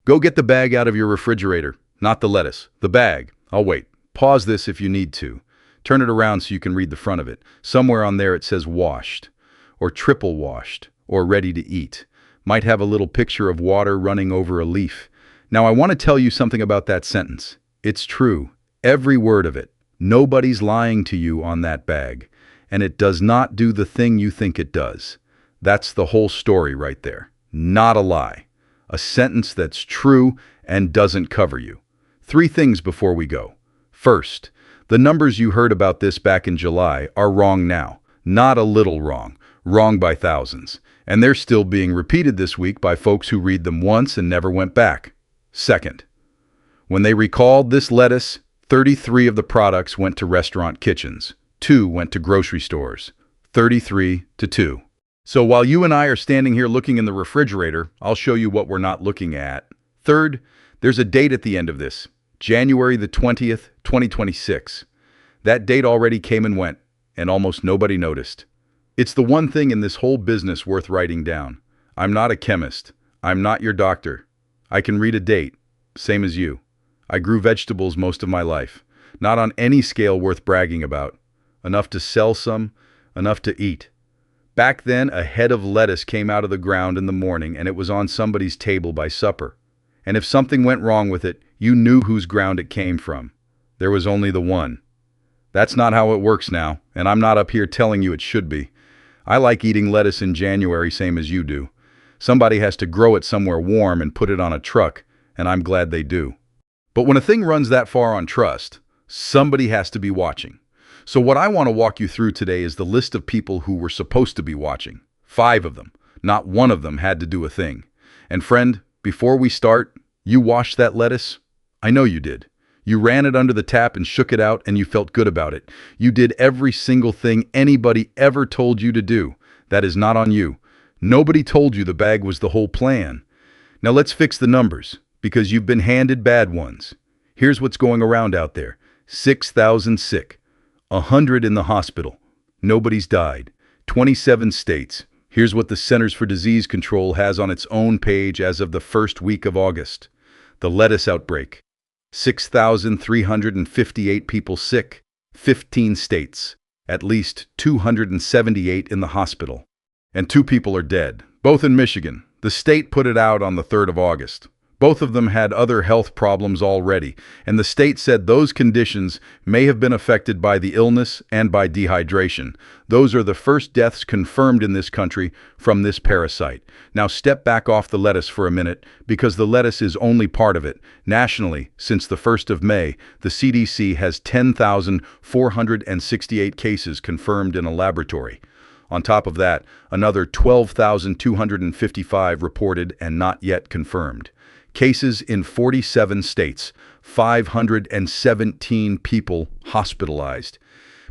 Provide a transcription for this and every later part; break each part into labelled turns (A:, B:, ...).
A: Go get the bag out of your refrigerator, not the lettuce. The bag. I'll wait. Pause this if you need to. Turn it around so you can read the front of it. Somewhere on there it says washed, or triple washed, or ready to eat. Might have a little picture of water running over a leaf. Now I want to tell you something about that sentence. It's true. Every word of it. Nobody's lying to you on that bag. And it does not do the thing you think it does. That's the whole story right there. Not a lie. A sentence that's true and doesn't cover you. 3 things before we go. First, the numbers you heard about this back in July are wrong now. Not a little wrong. Wrong by thousands. And they're still being repeated this week by folks who read them once and never went back. Second, when they recalled this lettuce, 33 of the products went to restaurant kitchens. 2 went to grocery stores. 33 to 2. So while you and I are standing here looking in the refrigerator, I'll show you what we're not looking at. Third, there's a date at the end of this. January the 20th, 2026. That date already came and went, and almost nobody noticed. It's the one thing in this whole business worth writing down. I'm not a chemist. I'm not your doctor. I can read a date, same as you. I grew vegetables most of my life. Not on any scale worth bragging about. Enough to sell some, enough to eat. Back then, a head of lettuce came out of the ground in the morning and it was on somebody's table by supper. And if something went wrong with it, you knew whose ground it came from. There was only the one. That's not how it works now, and I'm not up here telling you it should be. I like eating lettuce in January same as you do. Somebody has to grow it somewhere warm and put it on a truck, and I'm glad they do. But when a thing runs that far on trust, somebody has to be watching. So what I want to walk you through today is the list of people who were supposed to be watching. 5 of them. Not one of them had to do a thing. And friend, before we start, you washed that lettuce? I know you did. You ran it under the tap and shook it out and you felt good about it. You did every single thing anybody ever told you to do. That is not on you. Nobody told you the bag was the whole plan. Now let's fix the numbers, because you've been handed bad ones. Here's what's going around out there. 6,000 sick. 100 in the hospital. Nobody's died. 27 states. Here's what the Centers for Disease Control has on its own page as of the first week of August. The lettuce outbreak. 6,358 people sick. 15 states. At least 278 in the hospital. And 2 people are dead, both in Michigan. The state put it out on the 3rd of August. Both of them had other health problems already, and the state said those conditions may have been affected by the illness and by dehydration. Those are the first deaths confirmed in this country from this parasite. Now step back off the lettuce for a minute, because the lettuce is only part of it. Nationally, since the 1st of May, the CDC has 10,468 cases confirmed in a laboratory. On top of that, another 12,255 reported and not yet confirmed. Cases in 47 states, 517 people hospitalized.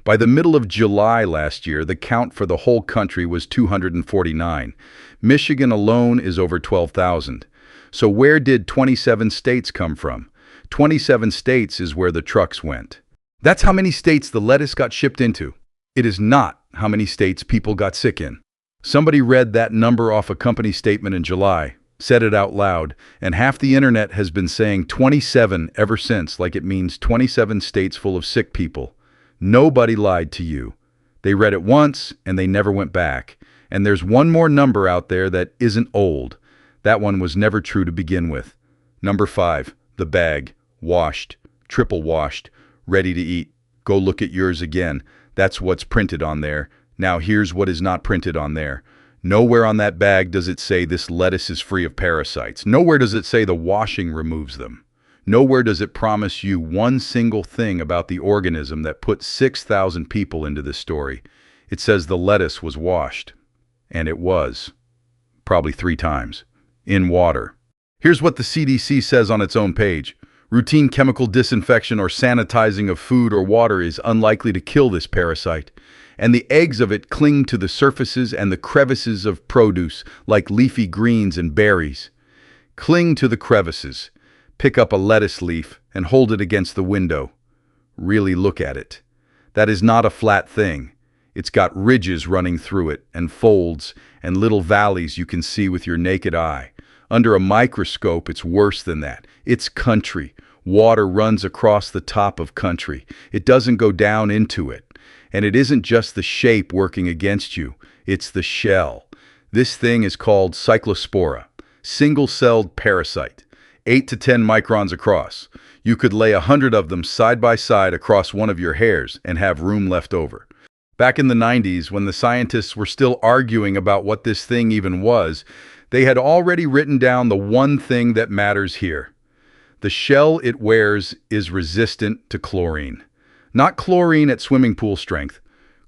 A: By the middle of July last year, the count for the whole country was 249. Michigan alone is over 12,000. So where did 27 states come from? 27 states is where the trucks went. That's how many states the lettuce got shipped into. It is not how many states people got sick in. Somebody read that number off a company statement in July, said it out loud, and half the internet has been saying 27 ever since, like it means 27 states full of sick people. Nobody lied to you. They read it once and they never went back. And there's one more number out there that isn't old. That one was never true to begin with. Number 5, the bag, washed, triple washed, ready to eat. Go look at yours again. That's what's printed on there. Now here's what is not printed on there. Nowhere on that bag does it say this lettuce is free of parasites. Nowhere does it say the washing removes them. Nowhere does it promise you one single thing about the organism that put 6,000 people into this story. It says the lettuce was washed. And it was. Probably 3 times. In water. Here's what the CDC says on its own page. Routine chemical disinfection or sanitizing of food or water is unlikely to kill this parasite. And the eggs of it cling to the surfaces and the crevices of produce, like leafy greens and berries. Cling to the crevices. Pick up a lettuce leaf and hold it against the window. Really look at it. That is not a flat thing. It's got ridges running through it, and folds, and little valleys you can see with your naked eye. Under a microscope, it's worse than that. It's country. Water runs across the top of country. It doesn't go down into it. And it isn't just the shape working against you, it's the shell. This thing is called Cyclospora, single-celled parasite, 8 to 10 microns across. You could lay 100 of them side by side across one of your hairs and have room left over. Back in the 90s, when the scientists were still arguing about what this thing even was, they had already written down the one thing that matters here. The shell it wears is resistant to chlorine. Not chlorine at swimming pool strength,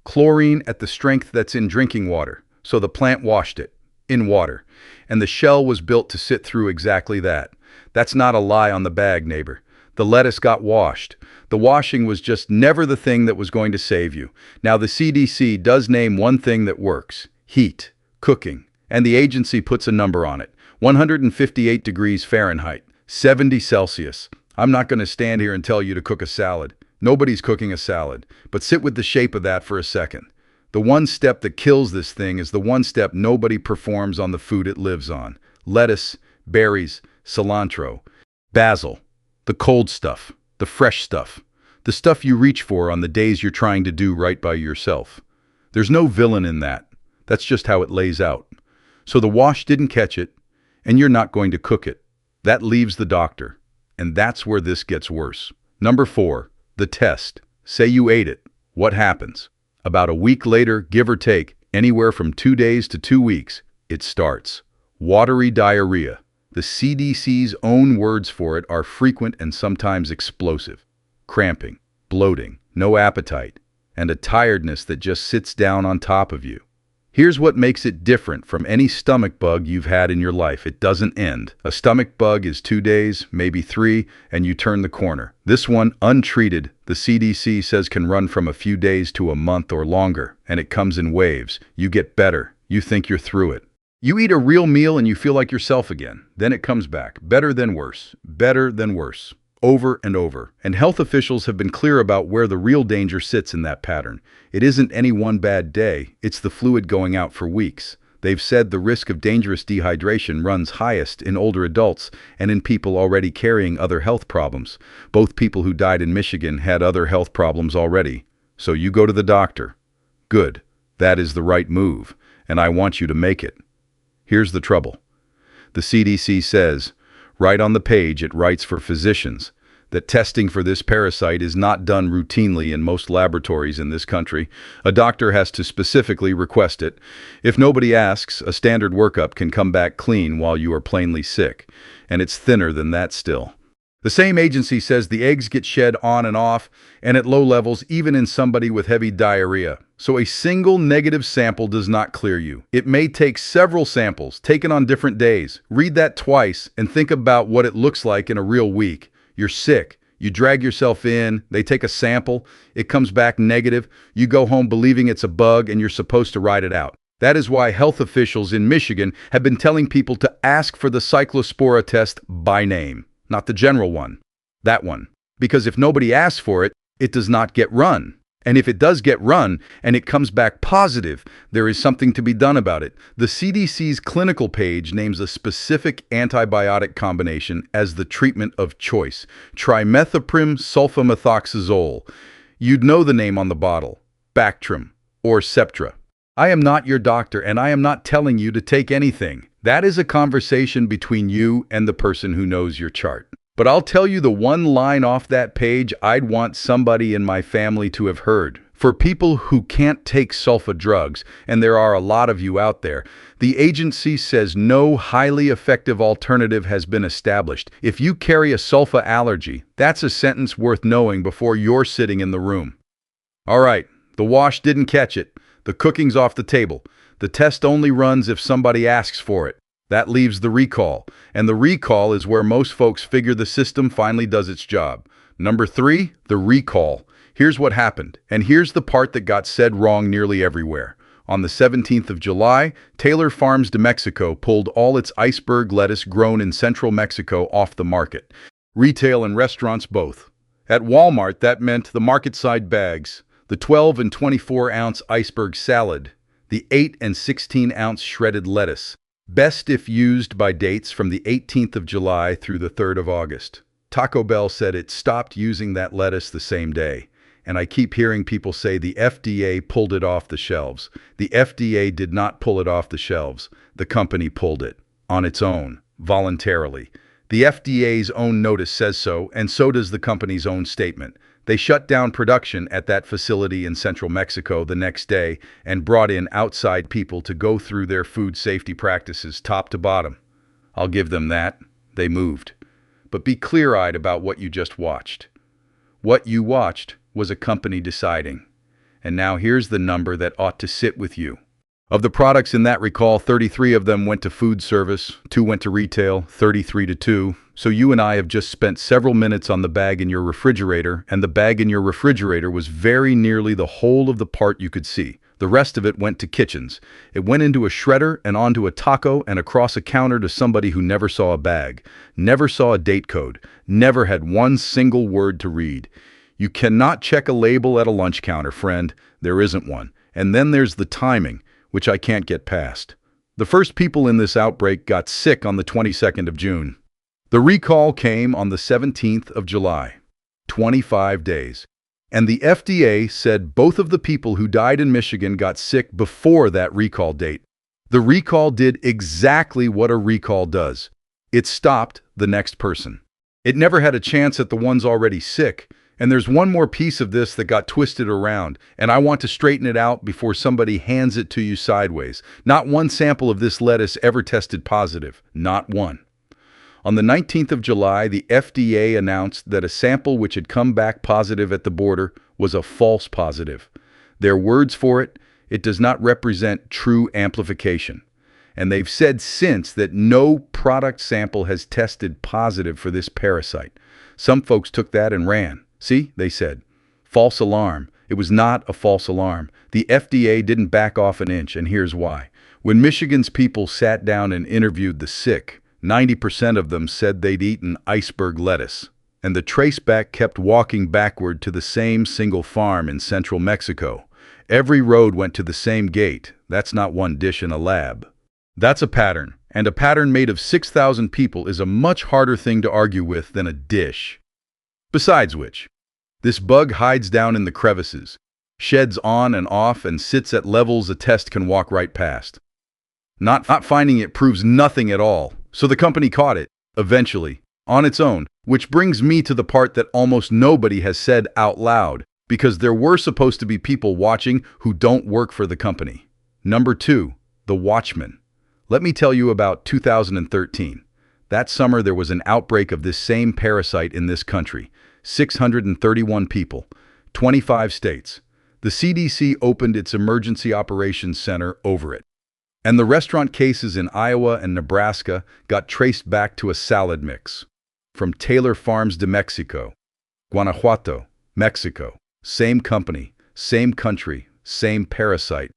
A: chlorine at the strength that's in drinking water. So the plant washed it, in water, and the shell was built to sit through exactly that. That's not a lie on the bag, neighbor. The lettuce got washed. The washing was just never the thing that was going to save you. Now the CDC does name one thing that works: heat, cooking, and the agency puts a number on it: 158 degrees Fahrenheit, 70 Celsius. I'm not going to stand here and tell you to cook a salad. Nobody's cooking a salad, but sit with the shape of that for a second. The one step that kills this thing is the one step nobody performs on the food it lives on: lettuce, berries, cilantro, basil, the cold stuff, the fresh stuff, the stuff you reach for on the days you're trying to do right by yourself. There's no villain in that. That's just how it lays out. So the wash didn't catch it, and you're not going to cook it. That leaves the doctor, and that's where this gets worse. Number 4, the test. Say you ate it. What happens? About a week later, give or take, anywhere from 2 days to 2 weeks, it starts. Watery diarrhea. The CDC's own words for it are frequent and sometimes explosive. Cramping, bloating, no appetite, and a tiredness that just sits down on top of you. Here's what makes it different from any stomach bug you've had in your life: it doesn't end. A stomach bug is 2 days, maybe 3, and you turn the corner. This one, untreated, the CDC says can run from a few days to a month or longer, and it comes in waves. You get better. You think you're through it. You eat a real meal and you feel like yourself again. Then it comes back. Better than worse. Better than worse. Over and over. And health officials have been clear about where the real danger sits in that pattern. It isn't any one bad day. It's the fluid going out for weeks. They've said the risk of dangerous dehydration runs highest in older adults and in people already carrying other health problems. Both people who died in Michigan had other health problems already. So you go to the doctor. Good. That is the right move, and I want you to make it. Here's the trouble. The CDC says, right on the page it writes for physicians, that testing for this parasite is not done routinely in most laboratories in this country. A doctor has to specifically request it. If nobody asks, a standard workup can come back clean while you are plainly sick, and it's thinner than that still. The same agency says the eggs get shed on and off, and at low levels, even in somebody with heavy diarrhea. So a single negative sample does not clear you. It may take several samples, taken on different days. Read that twice and think about what it looks like in a real week. You're sick. You drag yourself in. They take a sample. It comes back negative. You go home believing it's a bug and you're supposed to ride it out. That is why health officials in Michigan have been telling people to ask for the Cyclospora test by name. Not the general one, that one. Because if nobody asks for it, it does not get run. And if it does get run and it comes back positive, there is something to be done about it. The CDC's clinical page names a specific antibiotic combination as the treatment of choice: trimethoprim sulfamethoxazole. You'd know the name on the bottle: Bactrim or Septra. I am not your doctor, and I am not telling you to take anything. That is a conversation between you and the person who knows your chart. But I'll tell you the one line off that page I'd want somebody in my family to have heard. For people who can't take sulfa drugs, and there are a lot of you out there, the agency says no highly effective alternative has been established. If you carry a sulfa allergy, that's a sentence worth knowing before you're sitting in the room. All right, the wash didn't catch it. The cooking's off the table. The test only runs if somebody asks for it. That leaves the recall. And the recall is where most folks figure the system finally does its job. Number 3, the recall. Here's what happened. And here's the part that got said wrong nearly everywhere. On the 17th of July, Taylor Farms de Mexico pulled all its iceberg lettuce grown in central Mexico off the market. Retail and restaurants both. At Walmart, that meant the market-side bags, the 12 and 24-ounce iceberg salad, the 8 and 16-ounce shredded lettuce. Best if used by dates from the 18th of July through the 3rd of August. Taco Bell said it stopped using that lettuce the same day. And I keep hearing people say the FDA pulled it off the shelves. The FDA did not pull it off the shelves. The company pulled it on its own, voluntarily. The FDA's own notice says so, and so does the company's own statement. They shut down production at that facility in central Mexico the next day and brought in outside people to go through their food safety practices top to bottom. I'll give them that. They moved. But be clear-eyed about what you just watched. What you watched was a company deciding. And now here's the number that ought to sit with you. Of the products in that recall, 33 of them went to food service, 2 went to retail, 33 to 2. So you and I have just spent several minutes on the bag in your refrigerator, and the bag in your refrigerator was very nearly the whole of the part you could see. The rest of it went to kitchens. It went into a shredder and onto a taco and across a counter to somebody who never saw a bag, never saw a date code, never had one single word to read. You cannot check a label at a lunch counter, friend. There isn't one. And then there's the timing, which I can't get past. The first people in this outbreak got sick on the 22nd of June. The recall came on the 17th of July, 25 days. And the FDA said both of the people who died in Michigan got sick before that recall date. The recall did exactly what a recall does. It stopped the next person. It never had a chance at the ones already sick. And there's one more piece of this that got twisted around, and I want to straighten it out before somebody hands it to you sideways. Not one sample of this lettuce ever tested positive. Not one. On the 19th of July, the FDA announced that a sample which had come back positive at the border was a false positive. Their words for it, it does not represent true amplification. And they've said since that no product sample has tested positive for this parasite. Some folks took that and ran. See, they said, false alarm. It was not a false alarm. The FDA didn't back off an inch, and here's why. When Michigan's people sat down and interviewed the sick, 90% of them said they'd eaten iceberg lettuce. And the traceback kept walking backward to the same single farm in central Mexico. Every road went to the same gate. That's not one dish in a lab. That's a pattern, and a pattern made of 6,000 people is a much harder thing to argue with than a dish. Besides which, this bug hides down in the crevices, sheds on and off, and sits at levels a test can walk right past. Not finding it proves nothing at all, so the company caught it, eventually, on its own, which brings me to the part that almost nobody has said out loud, because there were supposed to be people watching who don't work for the company. Number 2, the Watchman. Let me tell you about 2013. That summer there was an outbreak of this same parasite in this country. 631 people, 25 states. The CDC opened its Emergency Operations Center over it. And the restaurant cases in Iowa and Nebraska got traced back to a salad mix. From Taylor Farms de Mexico, Guanajuato, Mexico. Same company, same country, same parasite.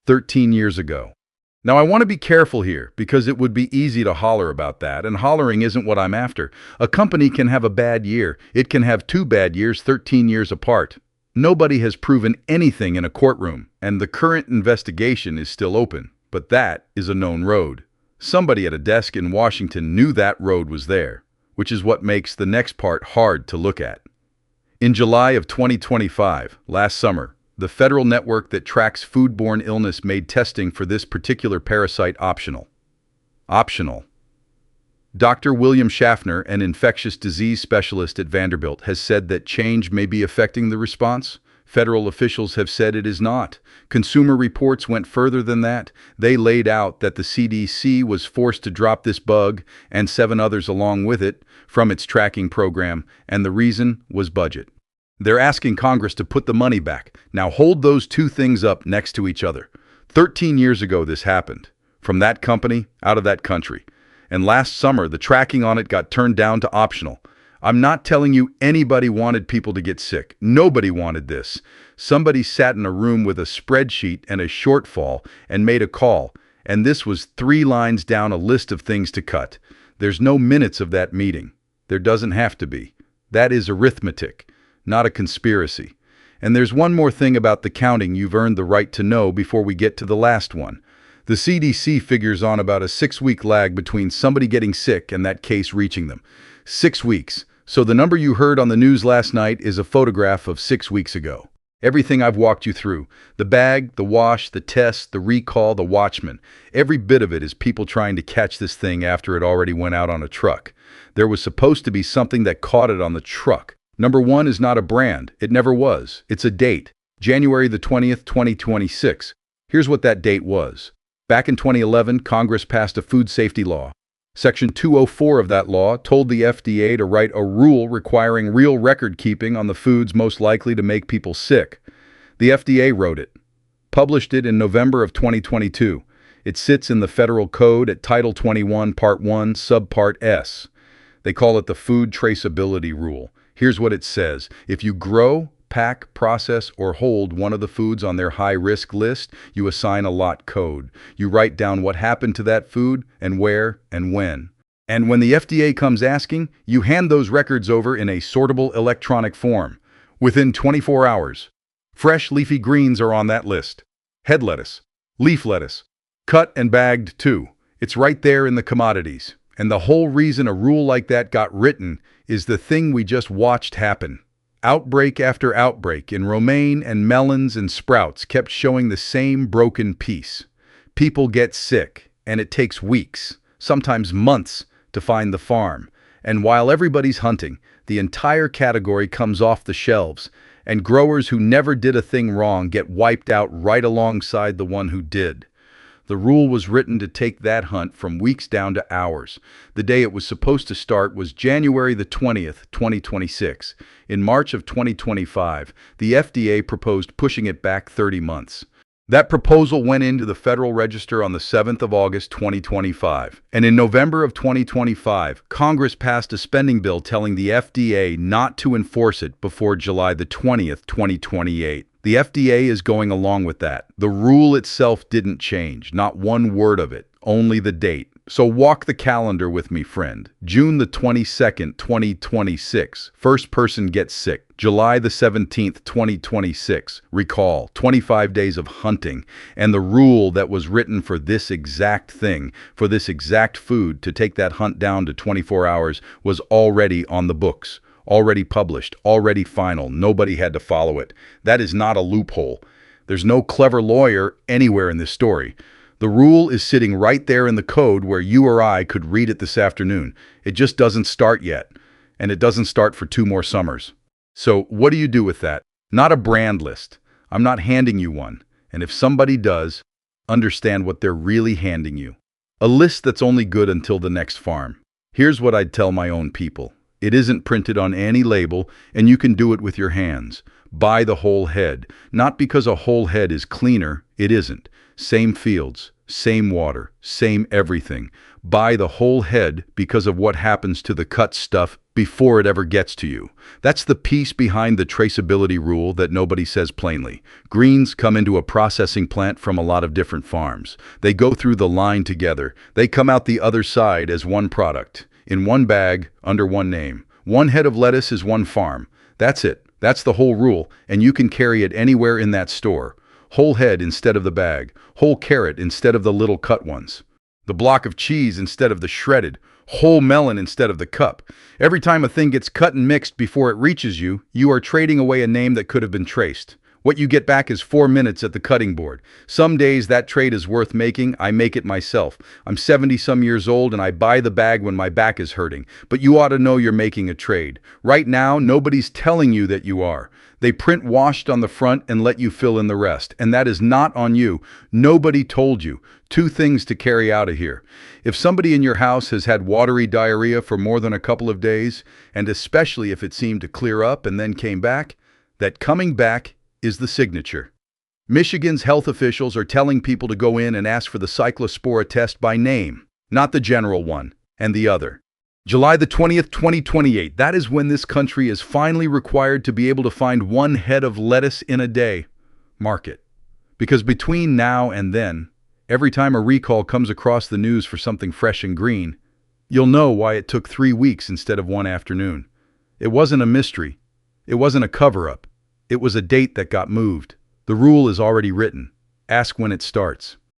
A: 13 years ago. Now I want to be careful here because it would be easy to holler about that, and hollering isn't what I'm after. A company can have a bad year. It can have 2 bad years 13 years apart. Nobody has proven anything in a courtroom, and the current investigation is still open. But that is a known road. Somebody at a desk in Washington knew that road was there, which is what makes the next part hard to look at. In July of 2025, last summer, the federal network that tracks foodborne illness made testing for this particular parasite optional. Optional. Dr. William Schaffner, an infectious disease specialist at Vanderbilt, has said that change may be affecting the response. Federal officials have said it is not. Consumer Reports went further than that. They laid out that the CDC was forced to drop this bug, and 7 others along with it, from its tracking program, and the reason was budget. They're asking Congress to put the money back. Now hold those 2 things up next to each other. 13 years ago this happened. From that company, out of that country. And last summer, the tracking on it got turned down to optional. I'm not telling you anybody wanted people to get sick. Nobody wanted this. Somebody sat in a room with a spreadsheet and a shortfall and made a call. And this was 3 lines down a list of things to cut. There's no minutes of that meeting. There doesn't have to be. That is arithmetic, not a conspiracy. And there's one more thing about the counting you've earned the right to know before we get to the last one. The CDC figures on about a 6-week lag between somebody getting sick and that case reaching them. 6 weeks. So the number you heard on the news last night is a photograph of 6 weeks ago. Everything I've walked you through, the bag, the wash, the test, the recall, the watchman, every bit of it is people trying to catch this thing after it already went out on a truck. There was supposed to be something that caught it on the truck. Number one is not a brand. It never was. It's a date. January the 20th, 2026. Here's what that date was. Back in 2011, Congress passed a food safety law. Section 204 of that law told the FDA to write a rule requiring real record keeping on the foods most likely to make people sick. The FDA wrote it, published it in November of 2022. It sits in the federal code at Title 21, Part 1, Subpart S. They call it the Food Traceability Rule. Here's what it says. If you grow, pack, process, or hold one of the foods on their high-risk list, you assign a lot code. You write down what happened to that food and where and when. And when the FDA comes asking, you hand those records over in a sortable electronic form. Within 24 hours, fresh leafy greens are on that list. Head lettuce, leaf lettuce, cut and bagged too. It's right there in the commodities. And the whole reason a rule like that got written is the thing we just watched happen. Outbreak after outbreak in romaine and melons and sprouts kept showing the same broken piece. People get sick, and it takes weeks, sometimes months, to find the farm. And while everybody's hunting, the entire category comes off the shelves, and growers who never did a thing wrong get wiped out right alongside the one who did. The rule was written to take that hunt from weeks down to hours. The day it was supposed to start was January the 20th, 2026. In March of 2025, the FDA proposed pushing it back 30 months. That proposal went into the Federal Register on the 7th of August, 2025. And in November of 2025, Congress passed a spending bill telling the FDA not to enforce it before July the 20th, 2028. The FDA is going along with that. The rule itself didn't change, not one word of it, only the date. So walk the calendar with me, friend. June the 22nd, 2026. First person gets sick. July the 17th, 2026. Recall, 25 days of hunting. And the rule that was written for this exact thing, for this exact food, to take that hunt down to 24 hours, was already on the books. Already published, already final. Nobody had to follow it. That is not a loophole. There's no clever lawyer anywhere in this story. The rule is sitting right there in the code where you or I could read it this afternoon. It just doesn't start yet. And it doesn't start for 2 more summers. So what do you do with that? Not a brand list. I'm not handing you one. And if somebody does, understand what they're really handing you. A list that's only good until the next farm. Here's what I'd tell my own people. It isn't printed on any label, and you can do it with your hands. Buy the whole head. Not because a whole head is cleaner, it isn't. Same fields, same water, same everything. Buy the whole head because of what happens to the cut stuff before it ever gets to you. That's the piece behind the traceability rule that nobody says plainly. Greens come into a processing plant from a lot of different farms. They go through the line together. They come out the other side as one product. In one bag, under one name. One head of lettuce is one farm. That's it. That's the whole rule, and you can carry it anywhere in that store. Whole head instead of the bag. Whole carrot instead of the little cut ones. The block of cheese instead of the shredded. Whole melon instead of the cup. Every time a thing gets cut and mixed before it reaches you, you are trading away a name that could have been traced. What you get back is 4 minutes at the cutting board. Some days that trade is worth making. I make it myself. I'm 70-some years old and I buy the bag when my back is hurting. But you ought to know you're making a trade. Right now, nobody's telling you that you are. They print washed on the front and let you fill in the rest. And that is not on you. Nobody told you. 2 things to carry out of here. If somebody in your house has had watery diarrhea for more than a couple of days, and especially if it seemed to clear up and then came back, that coming back is the signature. Michigan's health officials are telling people to go in and ask for the Cyclospora test by name, not the general one, and the other. July the 20th, 2028, that is when this country is finally required to be able to find 1 head of lettuce in a day. Mark it. Because between now and then, every time a recall comes across the news for something fresh and green, you'll know why it took 3 weeks instead of 1 afternoon. It wasn't a mystery. It wasn't a cover-up. It was a date that got moved. The rule is already written. Ask when it starts.